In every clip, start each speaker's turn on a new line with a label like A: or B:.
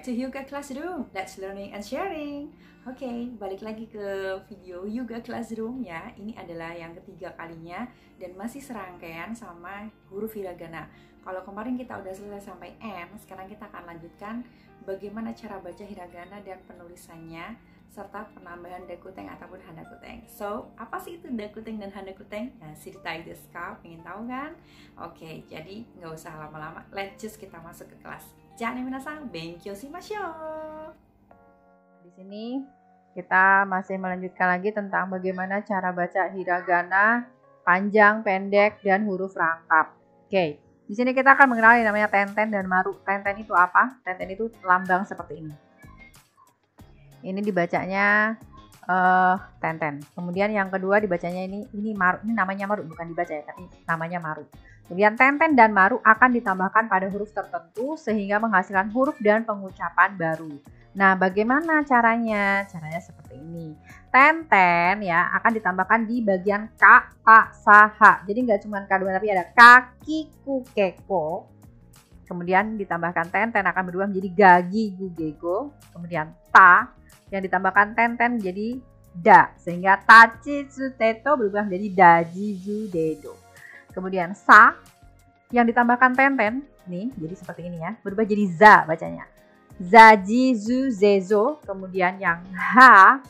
A: back to Hyuga Classroom. Let's learning and sharing. Oke, balik lagi ke video Hyuga Classroom ya. Ini adalah yang ketiga kalinya dan masih serangkaian sama huruf hiragana. Kalau kemarin kita udah selesai sampai N, sekarang kita akan lanjutkan bagaimana cara baca hiragana dan penulisannya serta penambahan dakuteng ataupun handakuteng. So, apa sih itu dakuteng dan handakuteng? Nah, ceritain deh, pengen tahu kan? Oke, jadi nggak usah lama-lama, let's just kita masuk ke kelas. Jangan minasan, benkyou shimashou.
B: Di sini kita masih melanjutkan lagi tentang bagaimana cara baca hiragana panjang, pendek, dan huruf rangkap. Oke, di sini kita akan mengenali namanya tenten dan maru. Tenten itu apa? Tenten itu lambang seperti ini. Ini dibacanya tenten. Kemudian yang kedua dibacanya ini maru. Ini namanya maru, bukan dibaca ya, tapi namanya maru. Kemudian tenten dan maru akan ditambahkan pada huruf tertentu sehingga menghasilkan huruf dan pengucapan baru. Nah, bagaimana caranya? Caranya seperti ini. Tenten ya akan ditambahkan di bagian ka, ta, sa, ha. Jadi nggak cuma K2 tapi ada kaki, ku, keko. Kemudian ditambahkan tenten akan berubah menjadi gagi, gu, gego. Kemudian ta yang ditambahkan tenten menjadi da sehingga tachi, tsu, teto berubah menjadi daji, zu, dedo. Kemudian sa yang ditambahkan tenten nih jadi seperti ini ya, berubah jadi za bacanya. Zaji, zu, zezo. Kemudian yang ha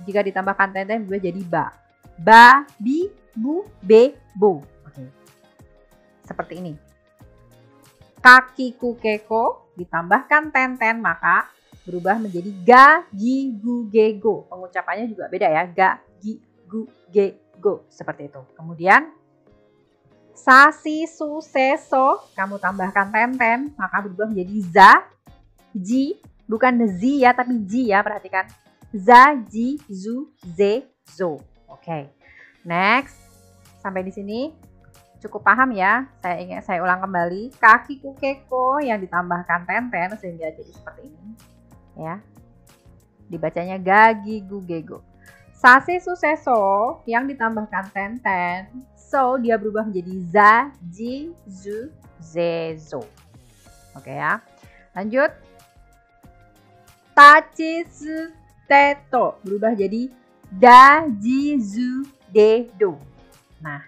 B: jika ditambahkan tenten berubah jadi ba. Ba, bi, bu, be, bo. Oke. Seperti ini. Kaki, ku, keko ditambahkan tenten maka berubah menjadi ga, gi, gu, ge, go. Pengucapannya juga beda ya. Ga, gi, gu, ge, go. Seperti itu. Kemudian sa, si, su, se, so. Kamu tambahkan tenten maka berubah menjadi za, ji. Bukan zi ya tapi ji ya. Perhatikan. Za, ji, zu, ze, zo. Oke. Next. Sampai di sini cukup paham ya. Saya ulang kembali. Kaki, ku, keko yang ditambahkan tenten sehingga jadi seperti ini. Ya, dibacanya gagi, gu, gego. Sase, su, se, so yang ditambahkan tenten, so dia berubah menjadi za, ji, zu, ze, zo. Oke ya, lanjut. Tachi, su, teto berubah jadi da, ji, zu, de, do. Nah,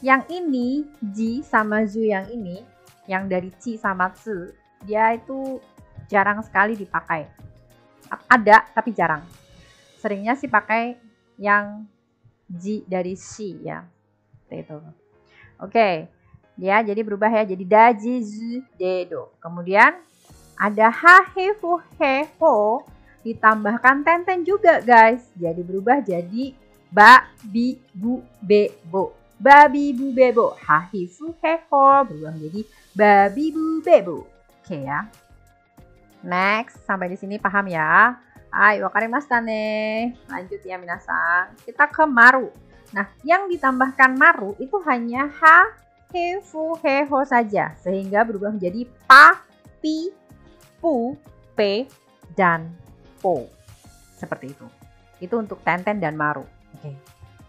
B: yang ini ji sama zu yang ini, yang dari ci sama tsu, dia itu jarang sekali dipakai. Ada tapi jarang. Seringnya sih pakai yang ji dari si ya. Itu. Oke. Ya, jadi berubah ya jadi daji, zu, dedo. Kemudian ada ha, he, fu, he, ho ditambahkan tenten juga, guys. Jadi berubah jadi ba, bi, bu, be, bo. Babi, bu, be, bo. Ha, he, fu, he, ho berubah menjadi babi, bu, be, bo. Oke ya. Next, sampai di sini paham ya? Ayo, wakarimashita ne. Lanjut ya minasan. Kita ke maru. Nah, yang ditambahkan maru itu hanya ha, he, fu, he, ho saja. Sehingga berubah menjadi pa, pi, pu, pe, dan po. Seperti itu. Itu untuk tenten dan maru. Oke.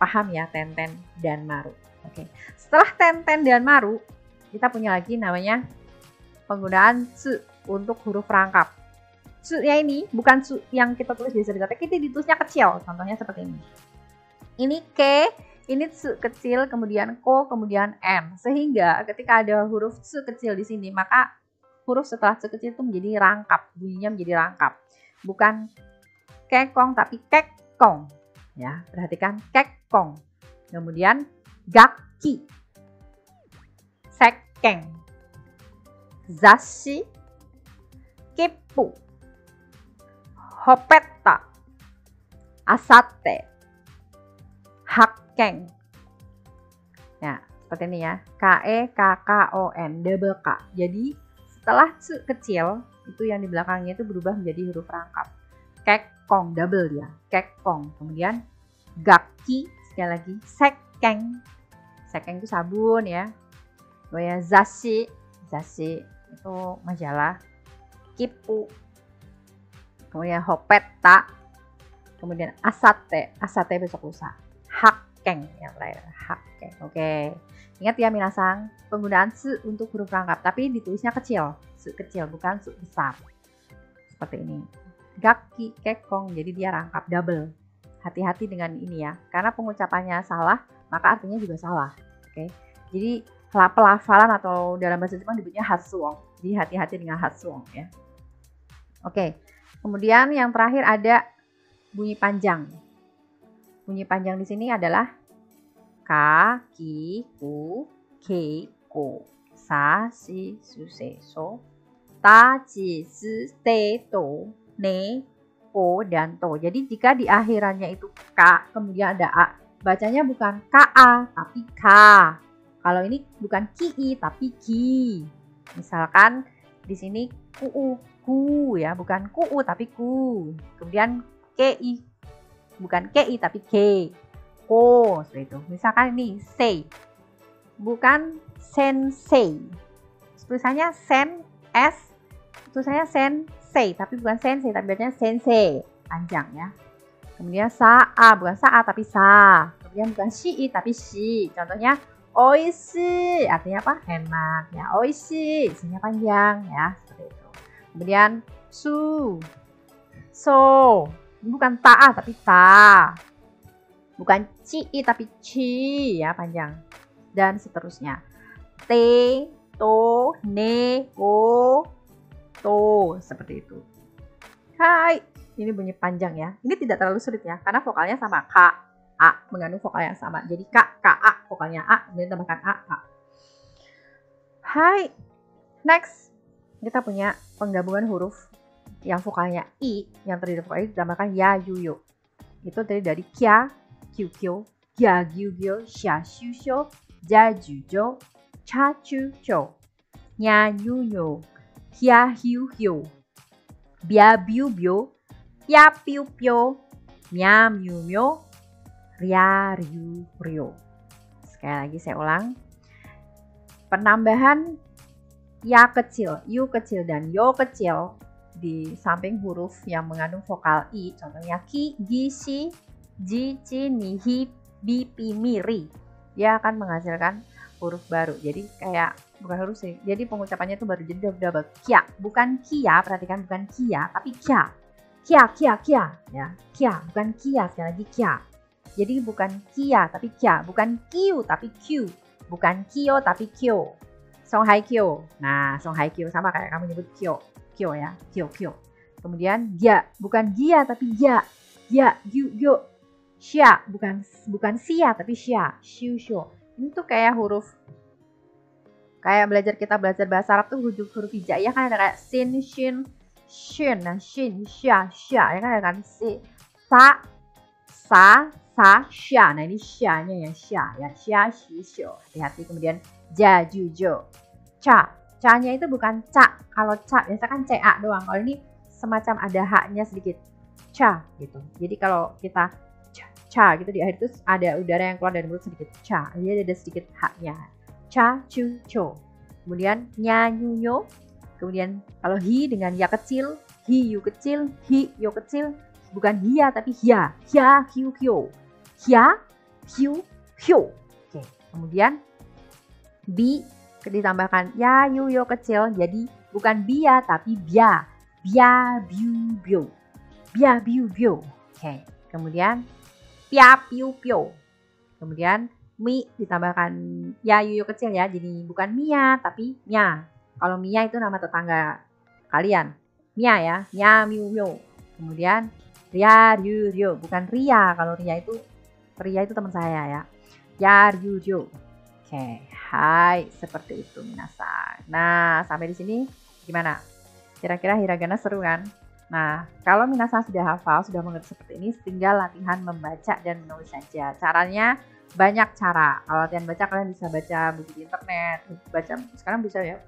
B: Paham ya tenten dan maru. Oke. Setelah tenten dan maru, kita punya lagi namanya penggunaan tsu untuk huruf rangkap. Tsu ya ini bukan tsu yang kita tulis biasa, tapi kita ditulisnya kecil. Contohnya seperti ini. Ini ke, ini tsu kecil, kemudian ko, kemudian n. Sehingga ketika ada huruf tsu kecil di sini, maka huruf setelah tsu kecil itu menjadi rangkap, bunyinya menjadi rangkap. Bukan kekong tapi kekong. Ya, perhatikan kekong. Kemudian gakki, sekeng, zashi, kippu, hopeta, asate, hakkeng. Ya, seperti ini ya. K-E, K-K-O-N, double K. Jadi, setelah tsu kecil, itu yang di belakangnya itu berubah menjadi huruf rangkap. Kekong, double dia. Kekong. Kemudian, gakki, sekali lagi, sekeng. Sekeng itu sabun ya. Kemudian zashi, zashi itu majalah. Kippu, kemudian hopeta, kemudian asate, asate besok lusa. Hakkeng yang terakhir, hakkeng. Oke, ingat ya minasan, penggunaan tsu untuk huruf rangkap, tapi ditulisnya kecil, tsu kecil bukan tsu besar. seperti ini. Gaki, kekong, jadi dia rangkap double. Hati-hati dengan ini ya, karena pengucapannya salah, maka artinya juga salah. Oke, jadi pelafalan atau dalam bahasa Jepang disebutnya hatsuon. Jadi hati-hati dengan hatsuon ya. Oke, kemudian yang terakhir ada bunyi panjang. Bunyi panjang di sini adalah ka, ki, ku, ke, ko, sa, si, su, se, so, ta, ji, si, te, to, ne, o, dan to. Jadi jika di akhirannya itu ka, kemudian ada a, bacanya bukan ka, tapi ka. Kalau ini bukan ki, tapi ki. Misalkan di sini ku ya, bukan ku tapi ku. Kemudian ki, bukan ki tapi ke. Ko, seperti itu. Misalkan ini sei, bukan sensei. Tulisannya sen, s, tulisannya sensei, tapi bukan sensei, tapi bacanya sensei, panjang ya. Kemudian saa, bukan saa tapi sa. Kemudian bukan shi tapi shi. Contohnya oishi, artinya apa? Enak ya. Oishi, isinya panjang ya, seperti itu. Kemudian su, so, bukan ta tapi ta. Bukan ci tapi ci ya, panjang. Dan seterusnya. Te, to, ne, o, to, seperti itu. Hai, ini bunyi panjang ya. Ini tidak terlalu sulit ya, karena vokalnya sama ka, a, mengandung vokal yang sama. Jadi ka, a, vokalnya a, kemudian tambahkan a. Hai, next kita punya penggabungan huruf yang vokalnya i, yang terdiri dari vokal i ditambahkan ya, yu, yo. Itu terdiri dari kya, kyu, kyo, ya, gyu, gyo, sha, shu, sho, ja, ju, jo, cha, chu, cho, nya, yu, yo, hya, hyu, hyo, bia, biu, bio, ya, piu, pyo, mya, myu, myo, ria, ryu, ryo. Sekali lagi saya ulang. Penambahan ya kecil, yu kecil, dan yo kecil di samping huruf yang mengandung vokal i, contohnya ki, gi, si, ji, ci, ni, hi, bi, pi, mi, ri, dia akan menghasilkan huruf baru. Jadi kayak bukan huruf sih, jadi pengucapannya itu baru, jadi double. Kya, bukan kia, perhatikan, bukan kia tapi kya. Kya ya, kya, bukan kia, sekali lagi kya. Jadi bukan kia tapi kya, bukan kiu tapi q, bukan kyo tapi kyo. Songhai kyo. Nah, songhai kyo sama kayak kamu nyebut kyo ya, kyo. Kemudian ya, bukan gia tapi ya, gyu, gyo. Xia, bukan sia tapi xia, xiu, xiu. Ini tuh kayak huruf, kayak kita belajar bahasa Arab tuh huruf hijaiyah kan ada kayak sin, shin, shin, nah shin, xia, ya kan ada kan si, sa, xia. Nah ini xia-nya ya, xia, xi, xiu. Hati-hati. Kemudian ja, ju, jo, ca-nya itu bukan ca. Kalau ca biasa kan ca doang. Kalau ini semacam ada haknya sedikit, ca gitu. Jadi kalau kita ca gitu di akhir itu ada udara yang keluar dari mulut sedikit, ca. Jadi ada sedikit haknya. Ca, chu, cho. Kemudian nya, nyu, yo. Kemudian kalau hi dengan ya kecil, hi, yu kecil, hi, yo kecil, bukan hia tapi hia, hyu, hyo. Hya, hyu, hyo. Oke. Kemudian bi ditambahkan ya, yu, yo kecil, jadi bukan bia tapi bia, biu, bio, bia, biu, bio. Oke. Kemudian pia, piu, pio. Kemudian mi ditambahkan ya, yu, yo kecil ya, jadi bukan mia tapi nya. Kalau mia itu nama tetangga kalian, mia ya, nya, miu, mio. Kemudian ria, ryu, ryo, bukan ria. Kalau ria itu teman saya ya, ya, ryu, ryo. Oke, hai, seperti itu minasan. Nah, sampai di sini gimana? Kira-kira hiragana seru kan? Nah, kalau minasan sudah hafal, sudah mengerti seperti ini, tinggal latihan membaca dan menulis saja. Caranya banyak cara. Kalau latihan baca, kalian bisa baca buku di internet. Sekarang bisa ya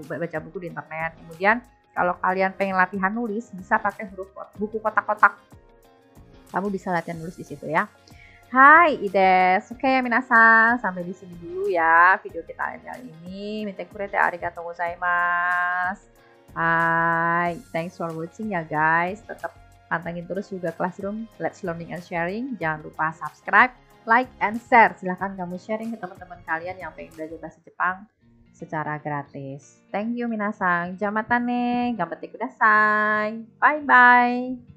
B: baca buku di internet. Kemudian kalau kalian pengen latihan nulis, bisa pakai buku kotak-kotak. Kamu bisa latihan nulis di situ ya. Hai Ides, oke minasan, sampai di sini dulu ya video kita kali ini. Mite kurete arigatou gozaimasu. Hai, thanks for watching ya guys. Tetap pantengin terus juga Classroom, Let's Learning and Sharing. Jangan lupa subscribe, like, and share. Silahkan kamu sharing ke teman-teman kalian yang pengen belajar bahasa Jepang. secara gratis. Thank you minasang. Jamatane, gambatte kudasai. Bye bye.